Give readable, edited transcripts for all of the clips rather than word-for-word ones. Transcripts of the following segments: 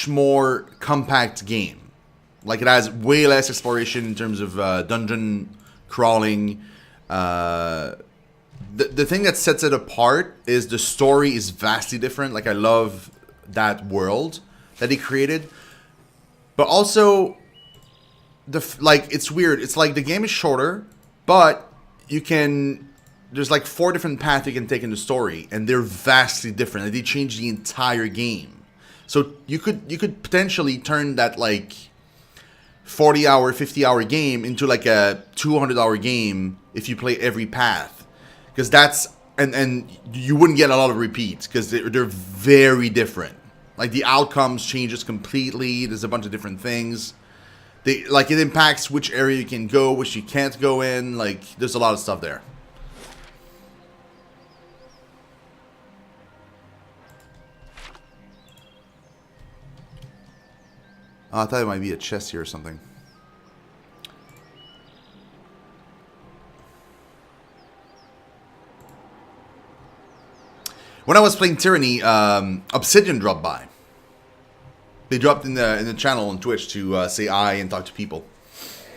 much more compact game. Like, it has way less exploration in terms of dungeon crawling. The thing that sets it apart is the story is vastly different. Like, I love that world that he created. But also, it's weird. It's like the game is shorter, but you can... There's like 4 different paths you can take in the story, and they're vastly different. Like, they change the entire game. So you could potentially turn that, like... 40-hour, 50-hour game into like a 200-hour game if you play every path, because that's and you wouldn't get a lot of repeats because they're very different. Like, the outcomes changes completely. There's a bunch of different things. It impacts which area you can go, which you can't go in. Like, there's a lot of stuff there. Oh, I thought it might be a chest here or something. When I was playing Tyranny, Obsidian dropped by. They dropped in the channel on Twitch to say hi and talk to people.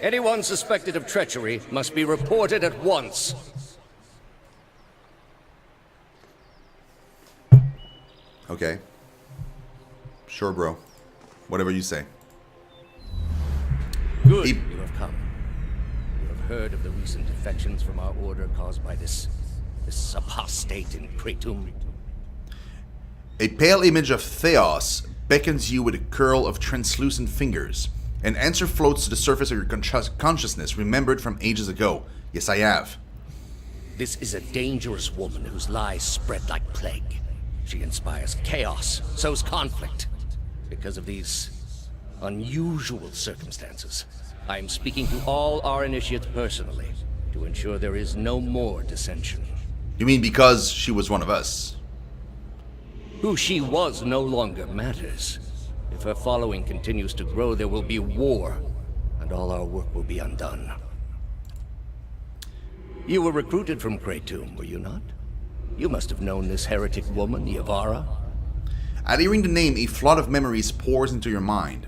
Anyone suspected of treachery must be reported at once. Okay. Sure, bro. Whatever you say. Good, you have come. You have heard of the recent defections from our order caused by this apostate in Kratom. A pale image of Theos beckons you with a curl of translucent fingers. An answer floats to the surface of your consciousness, remembered from ages ago. Yes, I have. This is a dangerous woman whose lies spread like plague. She inspires chaos, sows conflict. Because of these unusual circumstances, I am speaking to all our initiates personally to ensure there is no more dissension. You mean because she was one of us? Who she was no longer matters. If her following continues to grow, there will be war, and all our work will be undone. You were recruited from Kratom, were you not? You must have known this heretic woman, Yavara. At hearing the name, a flood of memories pours into your mind.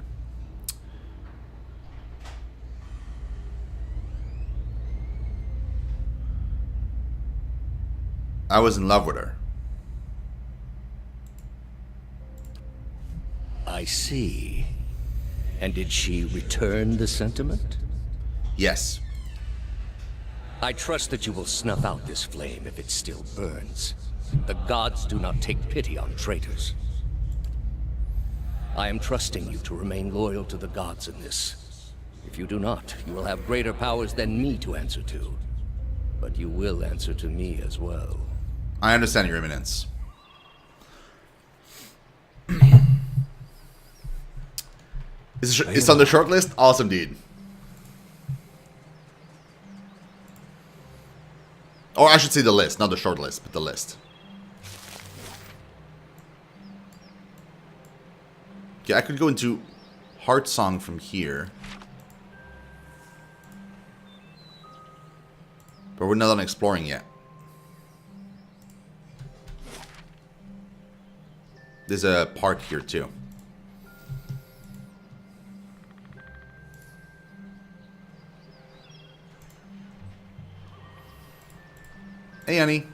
I was in love with her. I see. And did she return the sentiment? Yes. I trust that you will snuff out this flame if it still burns. The gods do not take pity on traitors. I am trusting you to remain loyal to the gods in this. If you do not, you will have greater powers than me to answer to. But you will answer to me as well. I understand, Your Eminence. It's on the short list? Awesome, dude. Or I should say the list, not the short list, but the list. Okay, I could go into Heart Song from here. But we're not done exploring yet. There's a part here too. Hey, honey.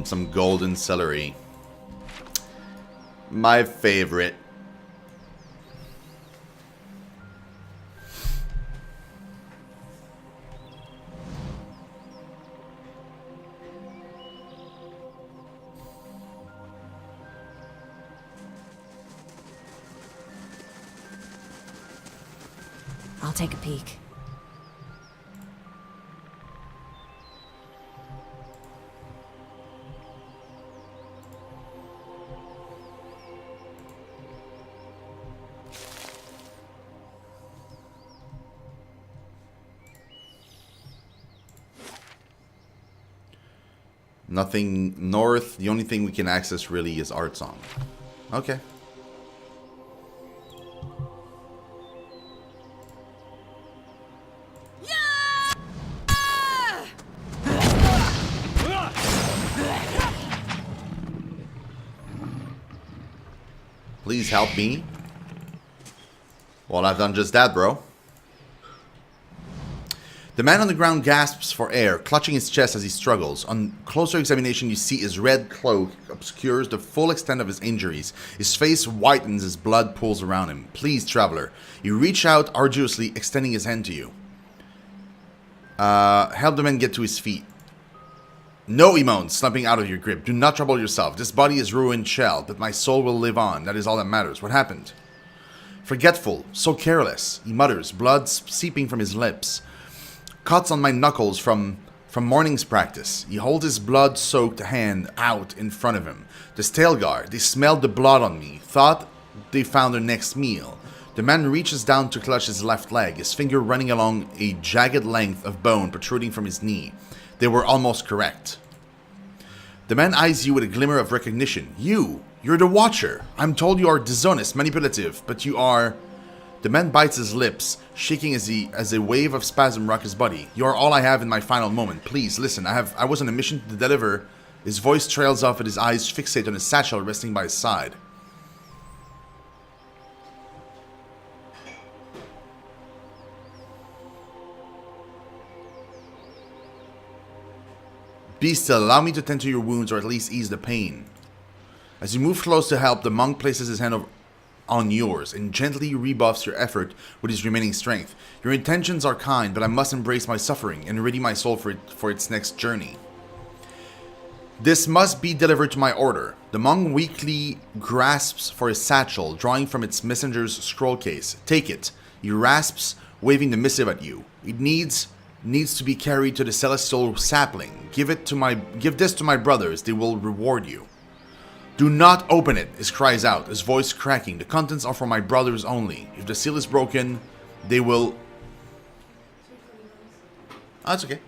Some golden celery. My favorite. I'll take a peek. Nothing north. The only thing we can access really is Art Song. Okay. Please help me. Well, I've done just that, bro. The man on the ground gasps for air, clutching his chest as he struggles. On closer examination, you see his red cloak obscures the full extent of his injuries. His face whitens as blood pools around him. Please, traveler. You reach out arduously, extending his hand to you. Help the man get to his feet. No, he moans, slumping out of your grip. Do not trouble yourself. This body is ruined shell, but my soul will live on. That is all that matters. What happened? Forgetful, so careless, he mutters, blood seeping from his lips. Cuts on my knuckles from morning's practice. He holds his blood-soaked hand out in front of him. The Stelgar, they smelled the blood on me, thought they found their next meal. The man reaches down to clutch his left leg, his finger running along a jagged length of bone protruding from his knee. They were almost correct. The man eyes you with a glimmer of recognition. You're the Watcher. I'm told you are dishonest, manipulative, but you are... The man bites his lips, shaking as a wave of spasm rock his body. You are all I have in my final moment. Please, listen, I was on a mission to deliver. His voice trails off and his eyes fixate on his satchel resting by his side. Be still, allow me to tend to your wounds or at least ease the pain. As you move close to help, the monk places his hand on yours and gently rebuffs your effort with his remaining strength. Your intentions are kind, but I must embrace my suffering and ready my soul for its next journey. This must be delivered to my order. The monk weakly grasps for his satchel, drawing from its messenger's scroll case. Take it. He rasps, waving the missive at you. It needs to be carried to the celestial sapling. Give this to my brothers. They will reward you. Do not open it, he cries out, his voice cracking. The contents are for my brothers only. If the seal is broken, they will... Oh, that's okay.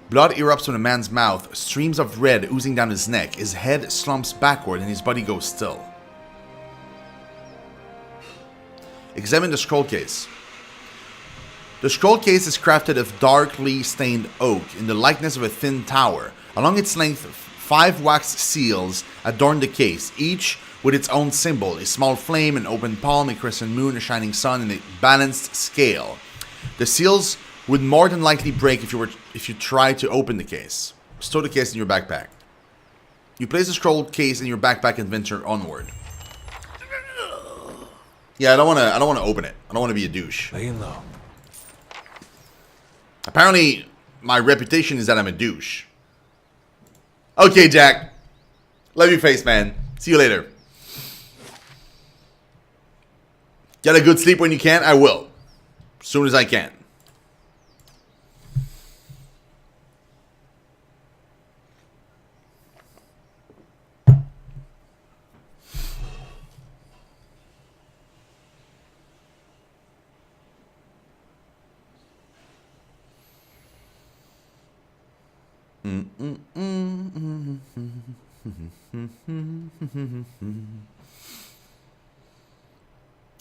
Blood erupts from the man's mouth, streams of red oozing down his neck. His head slumps backward and his body goes still. Examine the scroll case. The scroll case is crafted of darkly stained oak in the likeness of a thin tower. Along its length, 5 wax seals adorn the case, each with its own symbol, a small flame, an open palm, a crescent moon, a shining sun, and a balanced scale. The seals would more than likely break if you tried to open the case. Store the case in your backpack. You place the scroll case in your backpack and venture onward. Yeah, I don't wanna open it. I don't wanna be a douche. Laying low. Apparently, my reputation is that I'm a douche. Okay, Jack. Love your face, man. See you later. Get a good sleep when you can? I will. As soon as I can.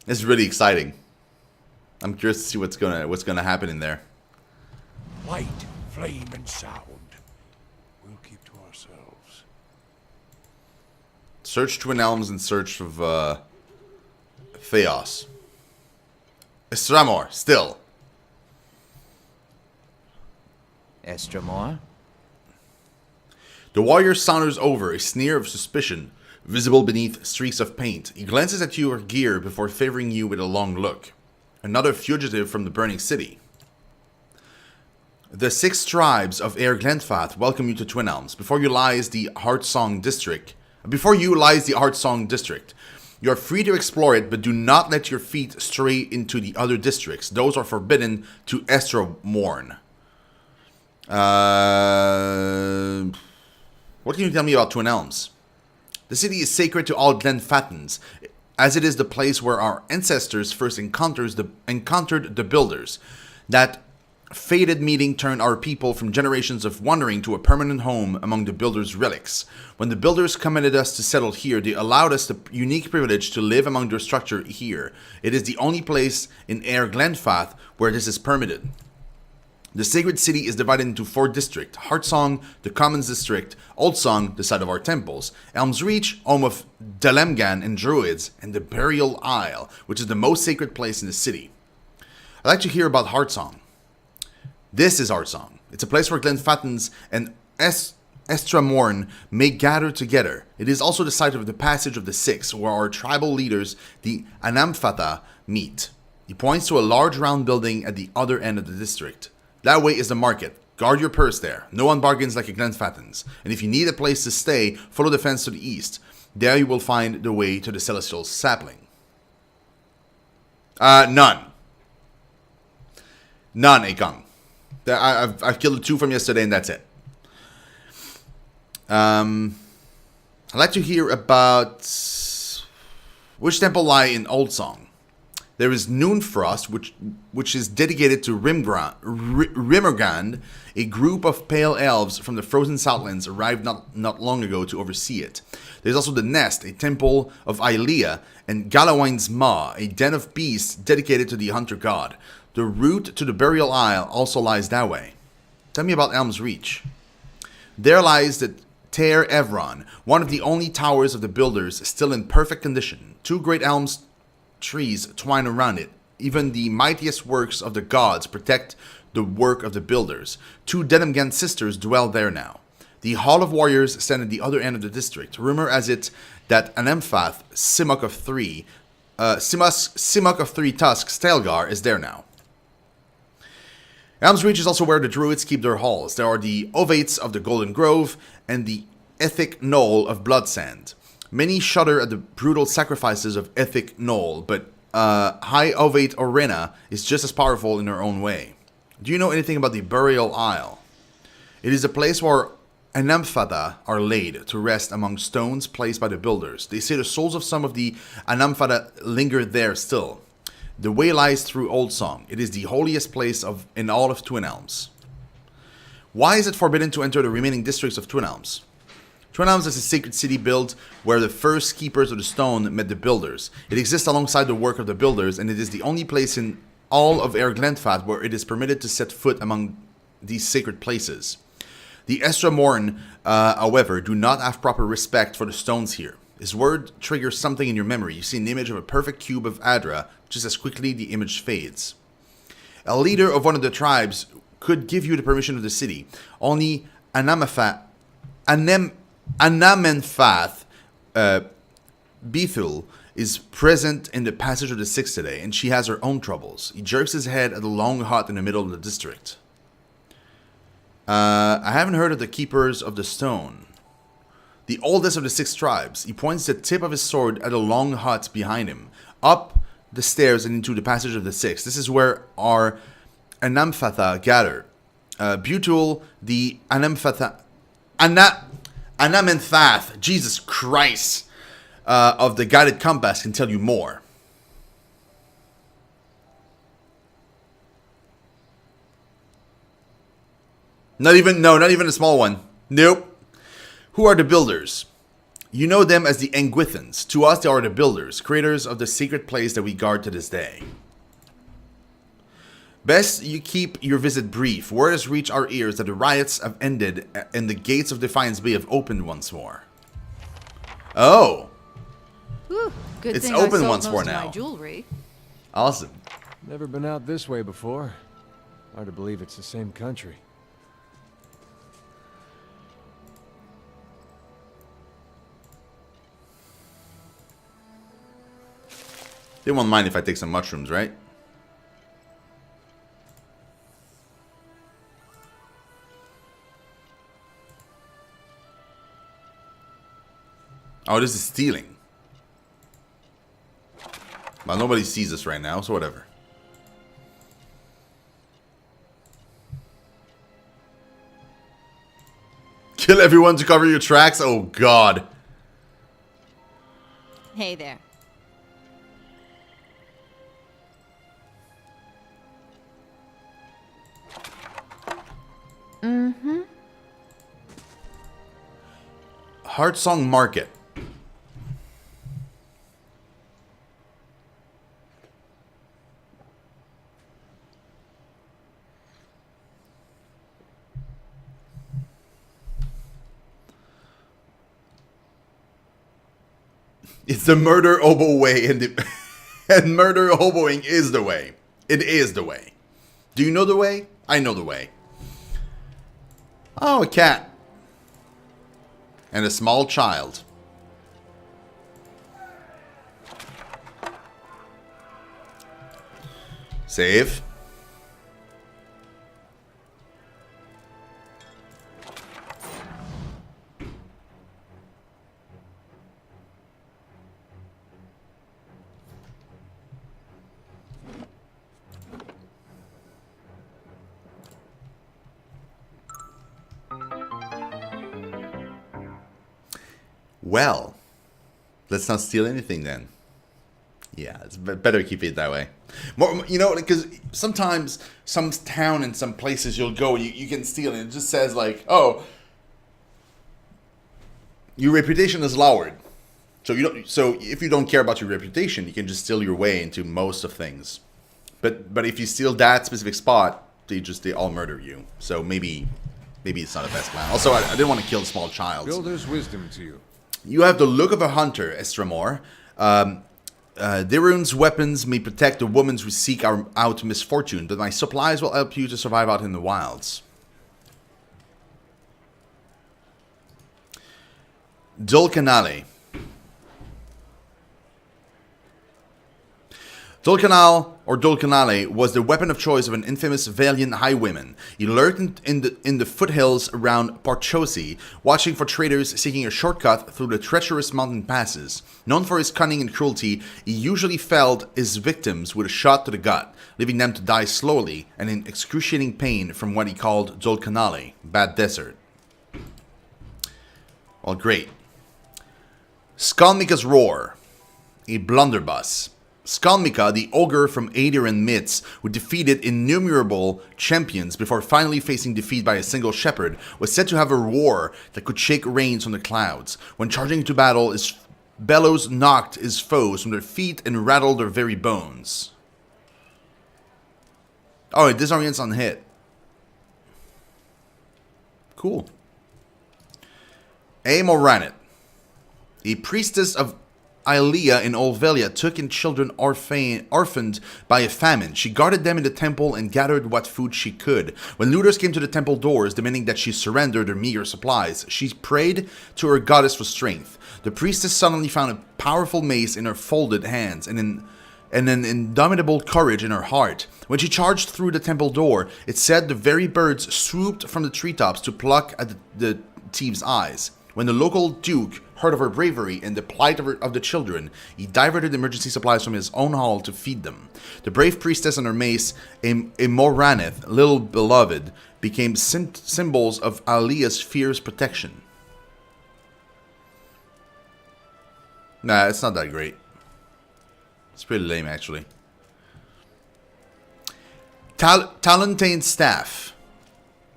It's really exciting. I'm curious to see what's gonna happen in there. Light, flame, and sound. We'll keep to ourselves. Search Twin Elms in search of Theos. Estramor, still. Estramor? The warrior saunters over, a sneer of suspicion visible beneath streaks of paint. He glances at your gear before favoring you with a long look. Another fugitive from the burning city. The 6 tribes of Air Glenfath welcome you to Twin Elms. Before you lies the Heartsong District. You are free to explore it, but do not let your feet stray into the other districts. Those are forbidden to Estramorn. What can you tell me about Twin Elms? The city is sacred to all Glenfathans, as it is the place where our ancestors first encountered the Builders. That fated meeting turned our people from generations of wandering to a permanent home among the Builders' relics. When the Builders commanded us to settle here, they allowed us the unique privilege to live among their structure here. It is the only place in Air Glenfath where this is permitted. The Sacred City is divided into 4 districts: Heartsong, the Commons District; Oldsong, the site of our temples; Elm's Reach, home of Dalemgan and Druids; and the Burial Isle, which is the most sacred place in the city. I'd like to hear about Heartsong. This is Heartsong. It's a place where Glenfattens and Estramorn may gather together. It is also the site of the Passage of the Six, where our tribal leaders, the Anamfatha, meet. He points to a large round building at the other end of the district. That way is the market. Guard your purse there. No one bargains like a Glenfattens. And if you need a place to stay, follow the fence to the east. There you will find the way to the Celestial Sapling. None. None, Akong. I've killed 2 from yesterday and that's it. I'd like to hear about which temple lie in Oldsong. There is Noonfrost, which is dedicated to Rimmergand, a group of pale elves from the frozen Southlands arrived not long ago to oversee it. There's also the Nest, a temple of Aelia, and Galawine's Maw, a den of beasts dedicated to the hunter god. The route to the Burial Isle also lies that way. Tell me about Elm's Reach. There lies the Ter Evron, one of the only towers of the builders still in perfect condition. 2 great elms trees twine around it. Even the mightiest works of the gods protect the work of the builders. 2 Dalemgan sisters dwell there now. The Hall of Warriors stand at the other end of the district. Rumor has it that Anemfath, Simok of 3 Tusks, Stelgar, is there now. Elm's Reach is also where the Druids keep their halls. There are the Ovates of the Golden Grove and the Ethic Knoll of Bloodsand. Many shudder at the brutal sacrifices of Ethic Knoll, but High Ovate Orena is just as powerful in her own way. Do you know anything about the Burial Isle? It is a place where Anamfatha are laid to rest among stones placed by the builders. They say the souls of some of the Anamfatha linger there still. The way lies through Oldsong. It is the holiest place in all of Twin Elms. Why is it forbidden to enter the remaining districts of Twin Elms? Twin Elms is a sacred city built where the first keepers of the stone met the builders. It exists alongside the work of the builders, and it is the only place in all of Air Glenfath where it is permitted to set foot among these sacred places. The Estramorn, however, do not have proper respect for the stones here. His word triggers something in your memory. You see an image of a perfect cube of Adra, just as quickly the image fades. A leader of one of the tribes could give you the permission of the city. Only Anamenfath, Bethul, is present in the Passage of the Six today, and she has her own troubles. He jerks his head at the long hut in the middle of the district. I haven't heard of the Keepers of the Stone. The oldest of the 6 tribes. He points the tip of his sword at a long hut behind him, up the stairs and into the Passage of the Six. This is where our Anamfatha gather. Bethul, the Anamenfath, Jesus Christ, of the Guided Compass can tell you more. Not even a small one. Nope. Who are the builders? You know them as the Engwithans. To us, they are the builders, creators of the secret place that we guard to this day. Best you keep your visit brief. Word has reached our ears that the riots have ended and the gates of Defiance Bay have opened once more. Oh. Whew, good it's thing open I sold once most more of now. my jewelry. Awesome. Never been out this way before. Hard to believe it's the same country. They won't mind if I take some mushrooms, right? Oh, this is stealing. Well, nobody sees us right now, so whatever. Kill everyone to cover your tracks? Oh, God. Hey there. Mm-hmm. Heartsong Market. It's the murder hobo way, and murder hoboing is the way. It is the way. Do you know the way? I know the way. Oh, a cat. And a small child. Save. Well, let's not steal anything then. Yeah, it's better keep it that way. More, you know, because sometimes some town and some places you'll go, you can steal, and it just says like, oh, your reputation is lowered. So you don't. So if you don't care about your reputation, you can just steal your way into most of things. But if you steal that specific spot, they all murder you. So maybe it's not the best plan. Also, I didn't want to kill a small child. Builder's wisdom to you. You have the look of a hunter, Estramor. Dirun's weapons may protect the women who seek out misfortune, but my supplies will help you to survive out in the wilds. Dulcanale. Dulcanale was the weapon of choice of an infamous valiant highwayman. He lurked in the foothills around Parchosi, watching for traders seeking a shortcut through the treacherous mountain passes. Known for his cunning and cruelty, he usually felled his victims with a shot to the gut, leaving them to die slowly and in excruciating pain from what he called Dulcanale, bad desert. Well, great. Skalmika's Roar, a blunderbuss. Skalmika, the ogre from Aedirn myths, who defeated innumerable champions before finally facing defeat by a single shepherd, was said to have a roar that could shake rains from the clouds. When charging into battle, his bellows knocked his foes from their feet and rattled their very bones. Oh, it disorients on hit. Cool. Amoranit, a priestess of Aelia in Olvelia, took in children orphaned by a famine. She guarded them in the temple and gathered what food she could. When looters came to the temple doors demanding that she surrender their meager supplies, she prayed to her goddess for strength. The priestess suddenly found a powerful mace in her folded hands and an indomitable courage in her heart. When she charged through the temple door, it said the very birds swooped from the treetops to pluck at the thieves' eyes. When the local duke heard of her bravery and the plight of the children, he diverted emergency supplies from his own hall to feed them. The brave priestess and her mace, Moranith, little beloved, became symbols of Aelia's fierce protection. Nah, it's not that great. It's pretty lame, actually. Talontane's Staff.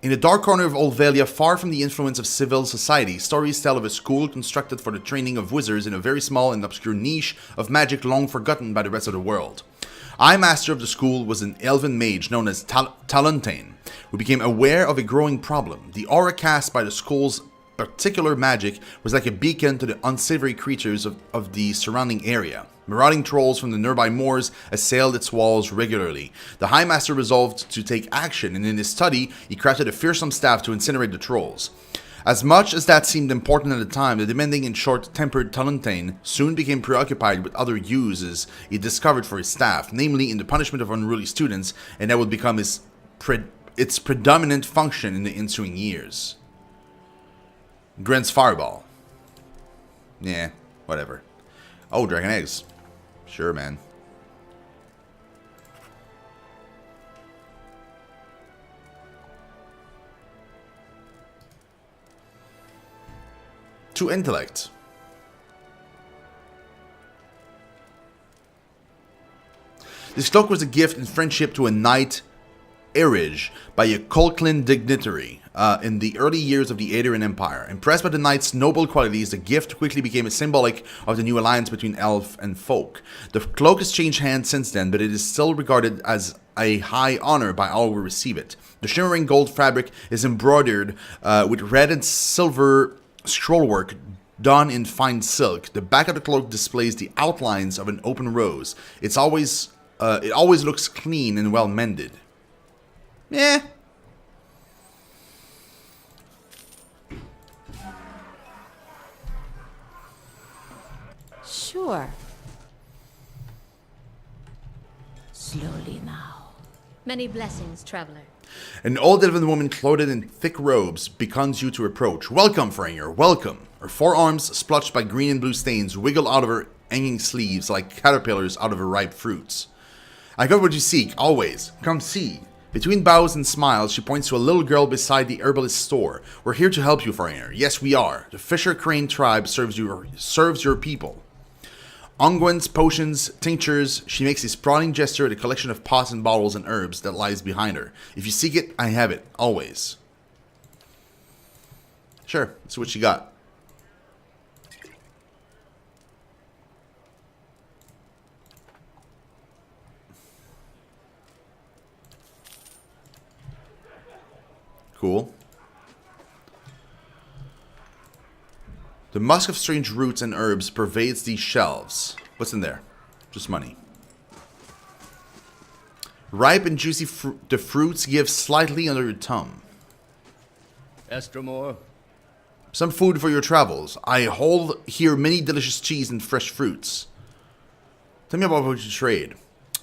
In a dark corner of Olvelia, far from the influence of civil society, stories tell of a school constructed for the training of wizards in a very small and obscure niche of magic long forgotten by the rest of the world. Eye Master of the school was an elven mage known as Talontane, who became aware of a growing problem. The aura cast by the school's particular magic was like a beacon to the unsavory creatures of the surrounding area. Marauding trolls from the nearby moors assailed its walls regularly. The High Master resolved to take action, and in his study, he crafted a fearsome staff to incinerate the trolls. As much as that seemed important at the time, the demanding and short-tempered Talontane soon became preoccupied with other uses he discovered for his staff, namely in the punishment of unruly students, and that would become its predominant function in the ensuing years. Gren's Fireball. Yeah, whatever. Oh, Dragon Eggs. Sure, man. To Intellect. This cloak was a gift in friendship to a knight, Erige, by a Colclin dignitary in the early years of the Aedirn Empire. Impressed by the knight's noble qualities, the gift quickly became a symbolic of the new alliance between elf and folk. The cloak has changed hands since then, but it is still regarded as a high honor by all who receive it. The shimmering gold fabric is embroidered with red and silver scrollwork done in fine silk. The back of the cloak displays the outlines of an open rose. It always looks clean and well mended. Eh. Sure. Slowly now. Many blessings, traveler. An old elven woman clothed in thick robes beckons you to approach. Welcome, Freyr, welcome. Her forearms, splotched by green and blue stains, wiggle out of her hanging sleeves like caterpillars out of her ripe fruits. I got what you seek, always. Come see. Between bows and smiles, she points to a little girl beside the herbalist store. We're here to help you, Freyr. Yes, we are. The Fisher Crane tribe serves your people. Unguents, potions, tinctures. She makes a sprawling gesture at a collection of pots and bottles and herbs that lies behind her. If you seek it, I have it. Always. Sure, that's what you got. Cool. The musk of strange roots and herbs pervades these shelves. What's in there? Just money. Ripe and juicy the fruits give slightly under your tongue. Estromore? Some food for your travels. I hold here many delicious cheese and fresh fruits. Tell me about what you trade.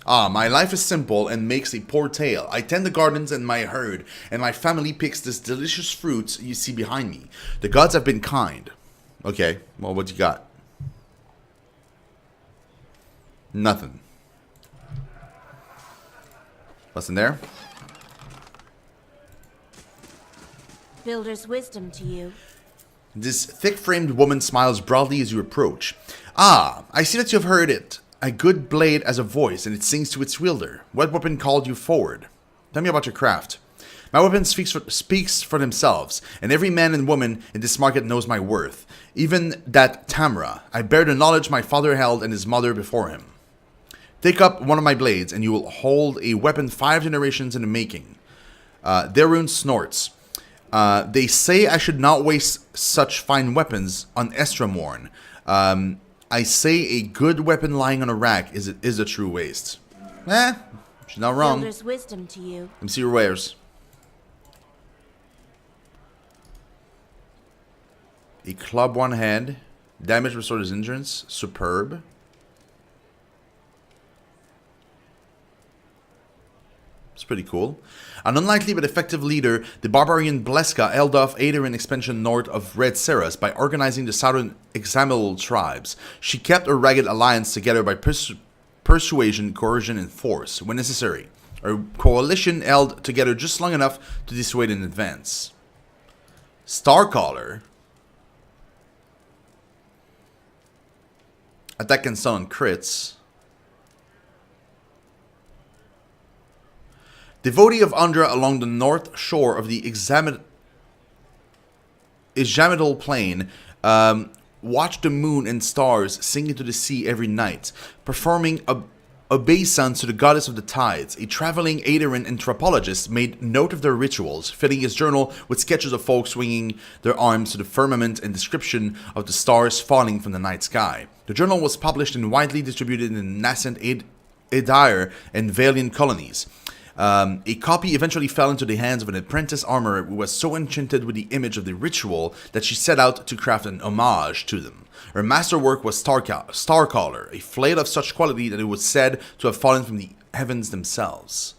My life is simple and makes a poor tale. I tend the gardens and my herd, and my family picks this delicious fruits you see behind me. The gods have been kind. Okay, well, what you got? Nothing. What's in there? Builder's wisdom to you. This thick-framed woman smiles broadly as you approach. Ah, I see that you have heard it. A good blade has a voice, and it sings to its wielder. What weapon called you forward? Tell me about your craft. My weapon speaks for themselves, and every man and woman in this market knows my worth. Even that Tamra. I bear the knowledge my father held and his mother before him. Take up one of my blades, and you will hold a weapon 5 generations in the making. Darun snorts. They say I should not waste such fine weapons on Estramorn. I say a good weapon lying on a rack is a true waste. She's not wrong. Builder's wisdom to you. Let me see your wares. A club one hand. Damage restores endurance. Superb. It's pretty cool. An unlikely but effective leader, the barbarian Bleska held off Aetherin expansion north of Red Seras by organizing the southern Examil tribes. She kept a ragged alliance together by persuasion, coercion, and force, when necessary. A coalition held together just long enough to dissuade in advance. Starcaller. Attack can stun on crits. Devotee of Undra along the north shore of the Ijamidal Plain, watch the moon and stars sing into the sea every night, performing obeisance to the goddess of the tides. A traveling Aetherin anthropologist made note of their rituals, filling his journal with sketches of folk swinging their arms to the firmament and description of the stars falling from the night sky. The journal was published and widely distributed in the nascent Edir and Valian colonies. A copy eventually fell into the hands of an apprentice armorer who was so enchanted with the image of the ritual that she set out to craft an homage to them. Her masterwork was Starcaller, a flail of such quality that it was said to have fallen from the heavens themselves.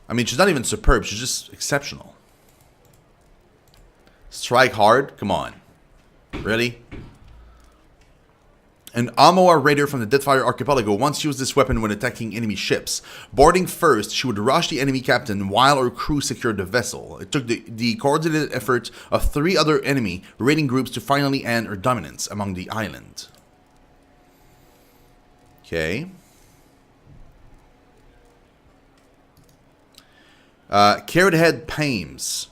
I mean, she's not even superb, she's just exceptional. Strike hard? Come on. Really? An Amoa raider from the Deadfire Archipelago once used this weapon when attacking enemy ships. Boarding first, she would rush the enemy captain while her crew secured the vessel. It took the coordinated effort of 3 other enemy raiding groups to finally end her dominance among the island. Okay. Carrot Head Pames.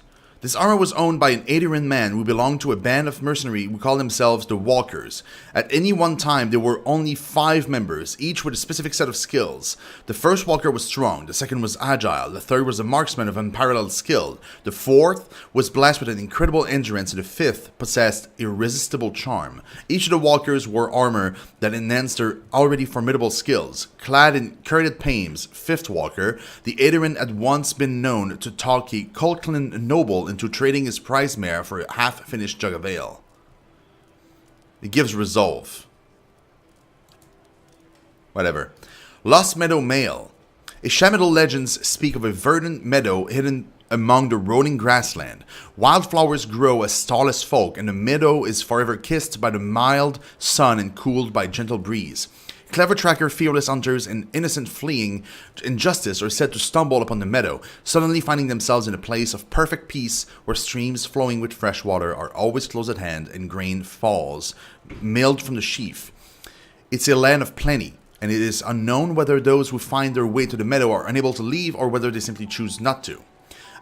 This armor was owned by an Aediran man who belonged to a band of mercenaries who called themselves the Walkers. At any one time, there were only 5 members, each with a specific set of skills. The first Walker was strong, the second was agile, the third was a marksman of unparalleled skill, the fourth was blessed with an incredible endurance, and the fifth possessed irresistible charm. Each of the Walkers wore armor that enhanced their already formidable skills. Clad in Curded Pames, 5th Walker, the Aediran had once been known to talk a Colclan noble into trading his prize mare for a half-finished jug of ale. It gives resolve. Whatever. Lost Meadow Male. Ishamidal legends speak of a verdant meadow hidden among the rolling grassland. Wildflowers grow as tall as folk, and the meadow is forever kissed by the mild sun and cooled by gentle breeze. Clever tracker, fearless hunters, and innocent fleeing injustice are said to stumble upon the meadow, suddenly finding themselves in a place of perfect peace where streams flowing with fresh water are always close at hand and grain falls, milled from the sheaf. It's a land of plenty, and it is unknown whether those who find their way to the meadow are unable to leave or whether they simply choose not to.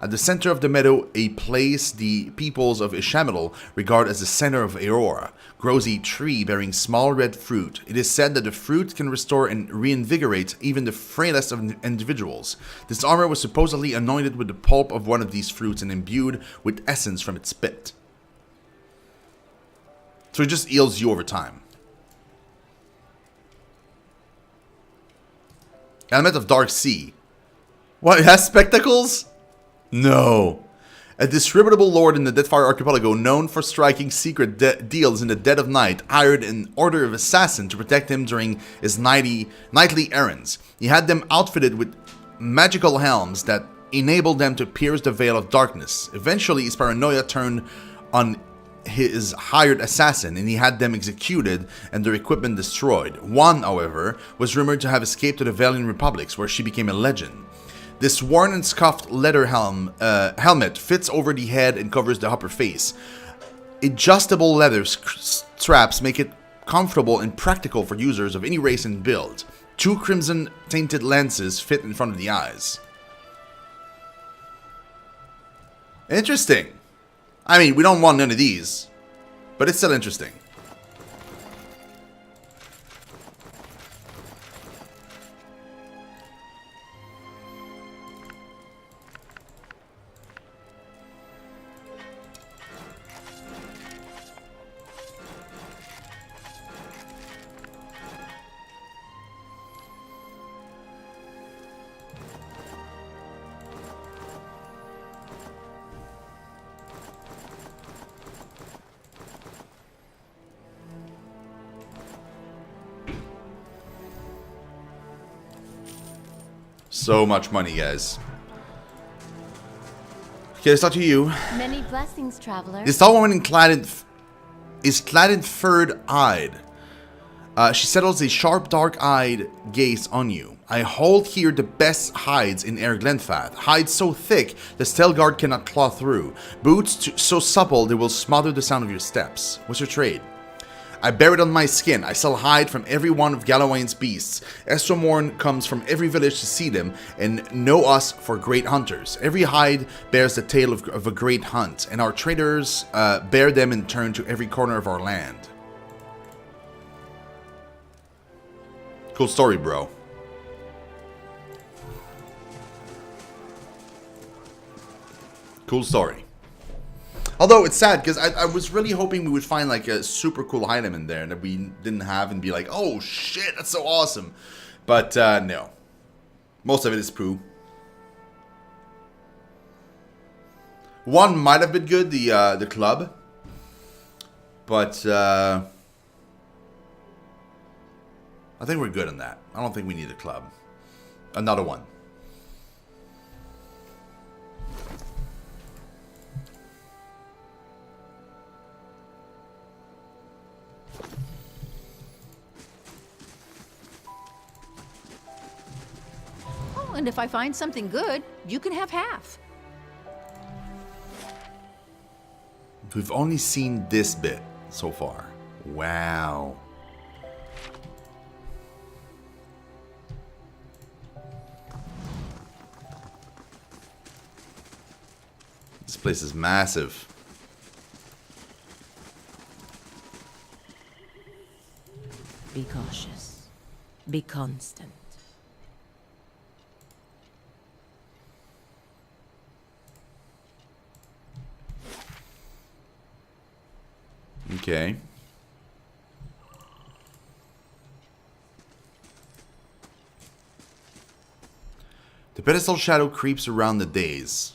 At the center of the meadow, a place the peoples of Ishamidal regard as the center of Aurora, grows a tree bearing small red fruit. It is said that the fruit can restore and reinvigorate even the frailest of individuals. This armor was supposedly anointed with the pulp of one of these fruits and imbued with essence from its pit. So it just heals you over time. Helmet of Dark Sea. What, it has spectacles? No. A disreputable lord in the Deathfire Archipelago, known for striking secret deals in the dead of night, hired an order of assassin to protect him during his nightly errands. He had them outfitted with magical helms that enabled them to pierce the veil of darkness. Eventually, his paranoia turned on his hired assassin, and he had them executed and their equipment destroyed. One, however, was rumored to have escaped to the Valiant Republics, where she became a legend. This worn and scuffed leather helmet fits over the head and covers the upper face. Adjustable leather straps make it comfortable and practical for users of any race and build. 2 crimson-tainted lenses fit in front of the eyes. Interesting. I mean, we don't want none of these, but it's still interesting. So much money, guys. Okay, let's talk to you. Many blessings, traveler. This tall woman is clad in furred-eyed. She settles a sharp, dark-eyed gaze on you. I hold here the best hides in Air Glenfath. Hides so thick the Stelgard cannot claw through. Boots so supple they will smother the sound of your steps. What's your trade? I bear it on my skin. I sell hide from every one of Galawain's beasts. Estromorn comes from every village to see them and know us for great hunters. Every hide bears the tale of a great hunt, and our traders bear them in turn to every corner of our land. Cool story, bro. Cool story. Although it's sad because I was really hoping we would find like a super cool item in there that we didn't have and be like, oh shit, that's so awesome. But no. Most of it is poo. One might have been good, the club. But I think we're good on that. I don't think we need a club. Another one. And if I find something good, you can have half. We've only seen this bit so far. Wow. This place is massive. Be cautious. Be constant. Okay. The pedestal shadow creeps around the days.